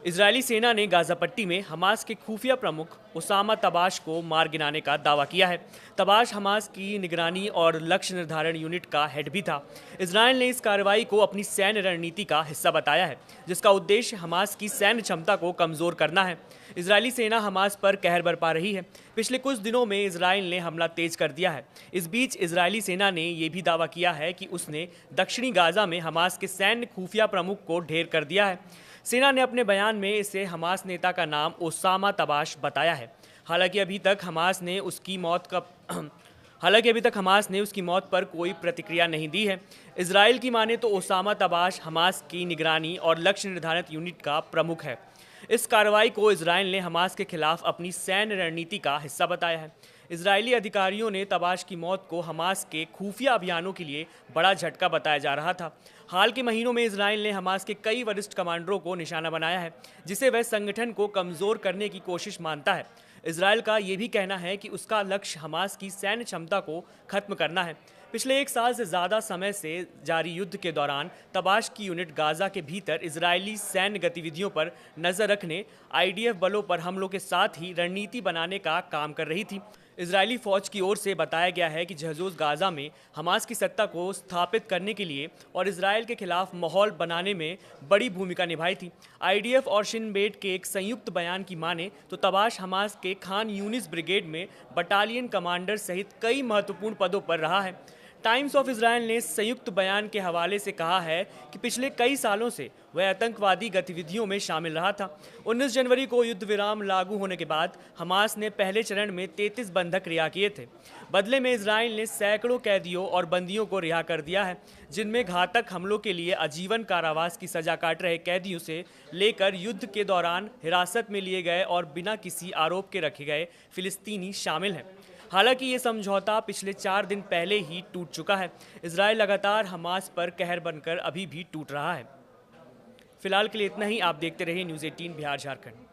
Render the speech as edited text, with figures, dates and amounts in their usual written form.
Israeli सेना ने Gaza पट्टी में हमास के खुफिया प्रमुख उसामा तबाश को मार गिराने का दावा किया है। तबाश हमास की निगरानी और लक्ष्य निर्धारण यूनिट का हेड भी था। इजरायल ने इस कार्रवाई को अपनी सैन्य रणनीति का हिस्सा बताया है, जिसका उद्देश्य हमास की सैन्य क्षमता को कमजोर करना है। इजरायली सेना हमास पर कहर बरपा रही है। पिछले कुछ दिनों में इजरायल ने हमला तेज कर दिया है। इस बीच इजरायली सेना ने यह भी दावा किया है कि उसने दक्षिणी गाजा में हमास के सैन्य खुफिया प्रमुख को ढेर कर दिया है। सेना ने अपने बयान में इसे हमास नेता का नाम ओसामा तबाश बताया है। हालांकि अभी तक हमास ने उसकी मौत पर कोई प्रतिक्रिया नहीं दी है। इजराइल की माने तो ओसामा तबाश हमास की निगरानी और लक्ष्य निर्धारित यूनिट का प्रमुख है। इस कार्रवाई को इजराइल ने हमास के खिलाफ अपनी सैन्य रणनीति का हिस्सा बताया है। इजरायली अधिकारियों ने तबाश की मौत को हमास के खुफिया अभियानों के लिए बड़ा झटका बताया जा रहा था। हाल के महीनों में इजराइल ने हमास के कई वरिष्ठ कमांडरों को निशाना बनाया है, जिसे वह संगठन को कमजोर करने की कोशिश मानता है। इजराइल का यह भी कहना है कि उसका लक्ष्य हमास की सैन्य क्षमता को खत्म करना है। पिछले एक साल से ज़्यादा समय से जारी युद्ध के दौरान तबाश की यूनिट गाजा के भीतर इजरायली सैन्य गतिविधियों पर नज़र रखने, आईडीएफ बलों पर हमलों के साथ ही रणनीति बनाने का काम कर रही थी। इजरायली फौज की ओर से बताया गया है कि जहजोज गाजा में हमास की सत्ता को स्थापित करने के लिए और इजरायल के खिलाफ माहौल बनाने में बड़ी भूमिका निभाई थी। आईडीएफ और शिन बेट के एक संयुक्त बयान की माने तो तबाश हमास के खान यूनिस ब्रिगेड में बटालियन कमांडर सहित कई महत्वपूर्ण पदों पर रहा है। टाइम्स ऑफ इजरायल ने संयुक्त बयान के हवाले से कहा है कि पिछले कई सालों से वह आतंकवादी गतिविधियों में शामिल रहा था। 19 जनवरी को युद्ध विराम लागू होने के बाद हमास ने पहले चरण में 33 बंधक रिहा किए थे। बदले में इजरायल ने सैकड़ों कैदियों और बंदियों को रिहा कर दिया है, जिनमें घातक हमलों के लिए आजीवन कारावास की सजा काट रहे कैदियों से लेकर युद्ध के दौरान हिरासत में लिए गए और बिना किसी आरोप के रखे गए फिलिस्तीनी शामिल हैं। हालांकि ये समझौता पिछले 4 दिन पहले ही टूट चुका है। इजरायल लगातार हमास पर कहर बनकर अभी भी टूट रहा है। फिलहाल के लिए इतना ही। आप देखते रहिए न्यूज़ 18 बिहार झारखंड।